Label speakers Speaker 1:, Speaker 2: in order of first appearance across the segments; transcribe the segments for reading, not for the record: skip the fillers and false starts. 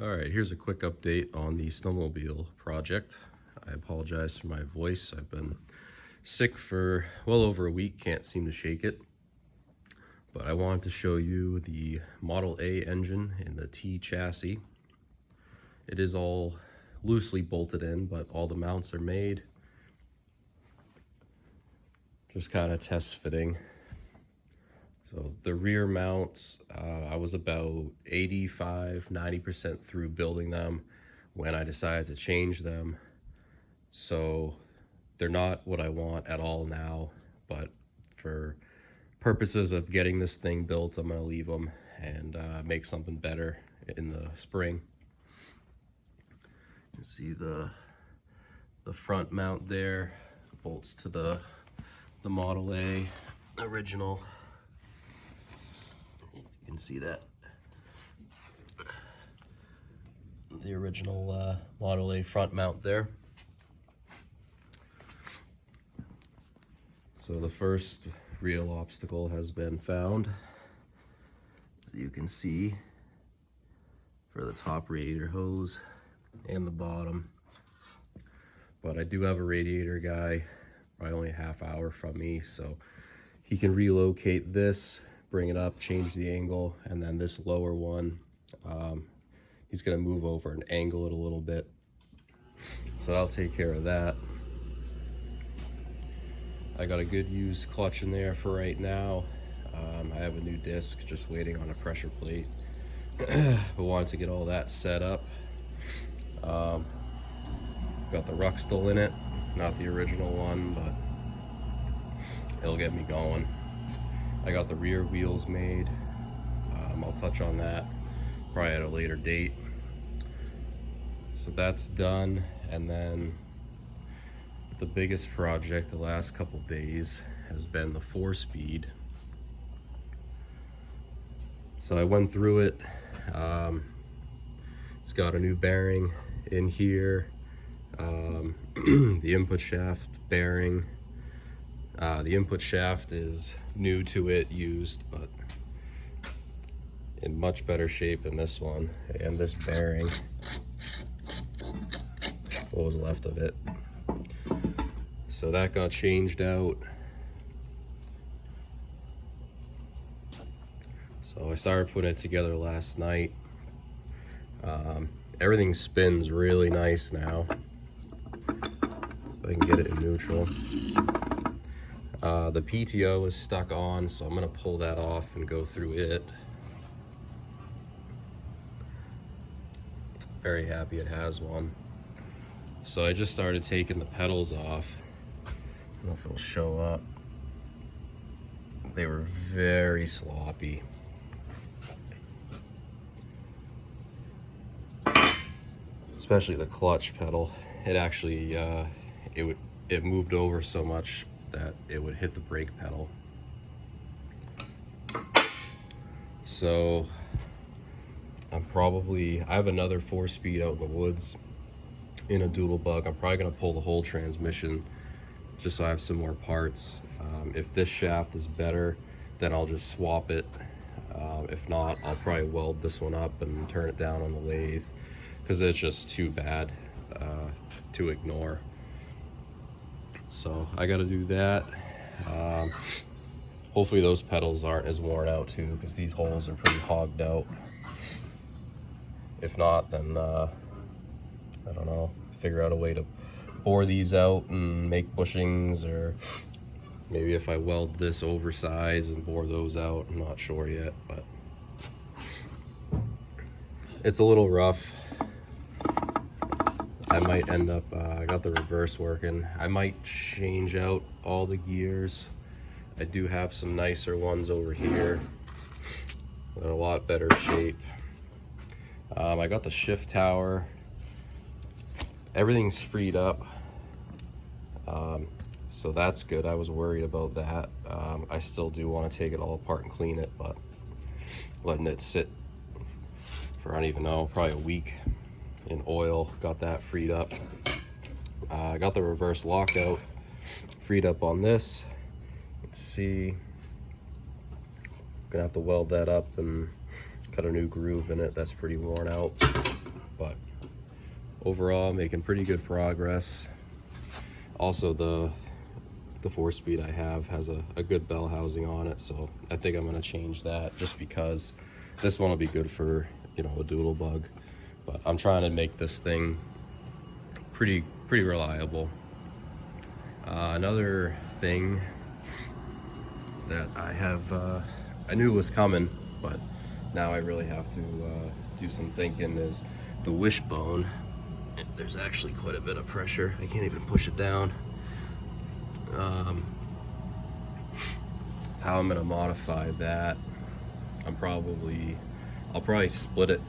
Speaker 1: All right, here's a quick update on the snowmobile project. I apologize for my voice. I've been sick for well over a week, can't seem to shake it. But I wanted to show you the Model A engine in the T chassis. It is all loosely bolted in, but all the mounts are made. Just kind of test fitting. So the rear mounts, I was about 85–90% through building them when I decided to change them. So they're not what I want at all now, but for purposes of getting this thing built, I'm gonna leave them and make something better in the spring. You can see the front mount there, bolts to the Model A original. You can see that the original Model A front mount there. So the first real obstacle has been found, as you can see, for the top radiator hose and the bottom. But I do have a radiator guy probably only a half hour from me, so he can relocate this, bring it up, change the angle, and then this lower one, he's gonna move over and angle it a little bit. So I'll take care of that. I got a good used clutch in there for right now. I have a new disc, just waiting on a pressure plate. But wanted to get all that set up. Got the Ruxtal in it, not the original one, but it'll get me going. I got the rear wheels made. I'll touch on that probably at a later date. So that's done, and then the biggest project the last couple days has been the 4-speed. So I went through it. It's got a new bearing in here, the input shaft bearing. The input shaft is new to it, used, but in much better shape than this one. And this bearing, what was left of it. So that got changed out. So I started putting it together last night. Everything spins really nice now. If I can get it in neutral. The PTO is stuck on, so I'm gonna pull that off and go through it. Very happy it has one. So I just started taking the pedals off. I don't know if it'll show up. They were very sloppy. Especially the clutch pedal. It actually, it moved over so much that it would hit the brake pedal. So I have another 4-speed out in the woods in a Doodlebug. I'm probably gonna pull the whole transmission just so I have some more parts. If this shaft is better, then I'll just swap it. If not, I'll probably weld this one up and turn it down on the lathe, because it's just too bad to ignore. So I gotta do that. Hopefully those pedals aren't as worn out too, because these holes are pretty hogged out. If not, then I don't know, figure out a way to bore these out and make bushings, or maybe if I weld this oversize and bore those out, I'm not sure yet, but it's a little rough. I might end up, I got the reverse working. I might change out all the gears. I do have some nicer ones over here. They're a lot better shape. I got the shift tower. Everything's freed up. So that's good. I was worried about that. I still do want to take it all apart and clean it, but letting it sit for, I don't even know, probably a week in oil, got that freed up. I got the reverse lockout freed up on this. Let's see, gonna have to weld that up and cut a new groove in it. That's pretty worn out. but overall making pretty good progress. Also, the 4-speed I have has a good bell housing on it, so I think I'm going to change that just because this one will be good for, you know, a doodle bug. But I'm trying to make this thing pretty reliable. Another thing that I have, I knew was coming, but now I really have to do some thinking, is the wishbone. There's actually quite a bit of pressure. I can't even push it down. How I'm gonna modify that, I'll probably split it,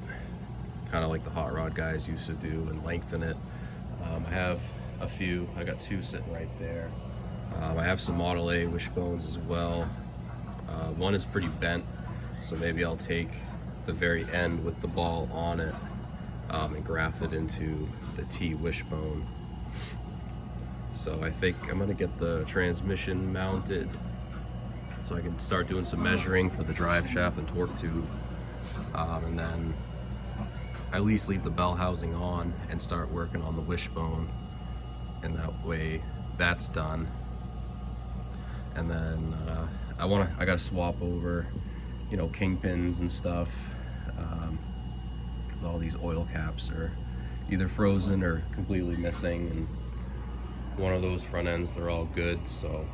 Speaker 1: kind of like the hot rod guys used to do, and lengthen it. I have a few. I got 2 sitting right there. I have some Model A wishbones as well. One is pretty bent, so maybe I'll take the very end with the ball on it and graft it into the T wishbone. So I think I'm gonna get the transmission mounted so I can start doing some measuring for the drive shaft and torque tube, and then at least leave the bell housing on and start working on the wishbone, and that way that's done. And then I gotta swap over, you know, kingpins and stuff. All these oil caps are either frozen or completely missing, and one of those front ends, they're all good. So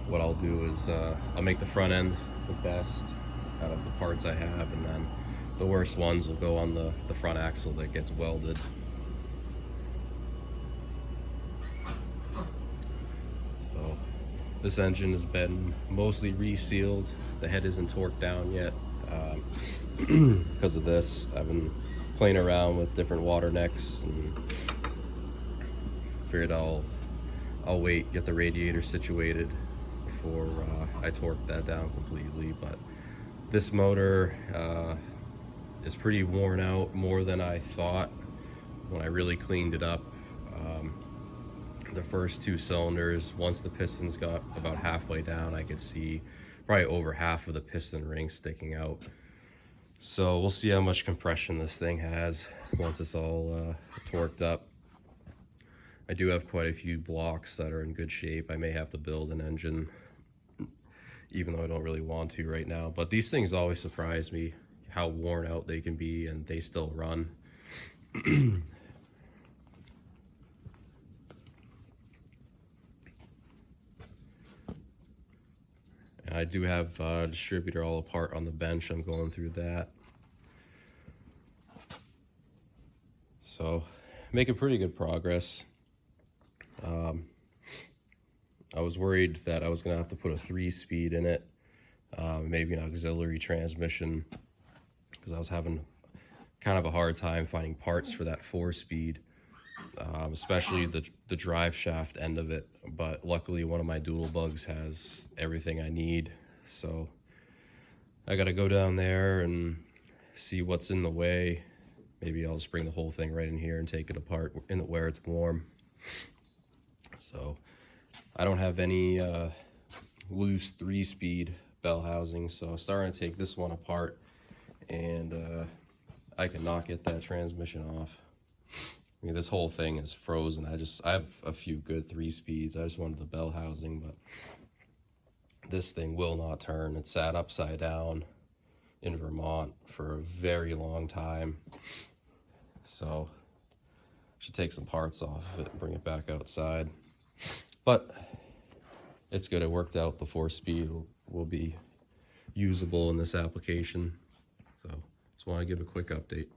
Speaker 1: what I'll do is I'll make the front end the best out of the parts I have, and then the worst ones will go on the front axle that gets welded. So this engine has been mostly resealed. The head isn't torqued down yet because of this. I've been playing around with different water necks and figured I'll wait, get the radiator situated before I torque that down completely. But this motor is pretty worn out, more than I thought when I really cleaned it up. The first 2 cylinders, once the pistons got about halfway down, I could see probably over half of the piston ring sticking out. So we'll see how much compression this thing has once it's all torqued up. I do have quite a few blocks that are in good shape. I may have to build an engine, even though I don't really want to right now. But these things always surprise me, how worn out they can be, and they still run. And I do have a distributor all apart on the bench. I'm going through that. So making pretty good progress. I was worried that I was gonna have to put a 3-speed in it, maybe an auxiliary transmission, because I was having kind of a hard time finding parts for that 4-speed, especially the drive shaft end of it. But luckily one of my doodle bugs has everything I need, so I gotta go down there and see what's in the way. Maybe I'll just bring the whole thing right in here and take it apart in where it's warm. So I don't have any loose 3-speed bell housing, so I'm starting to take this one apart, and I can not get that transmission off. I mean, this whole thing is frozen. I have a few good 3-speeds. I just wanted the bell housing, but this thing will not turn. It sat upside down in Vermont for a very long time, so should take some parts off of it and bring it back outside. But it's good. It worked out. The 4-speed will be usable in this application. So just want to give a quick update.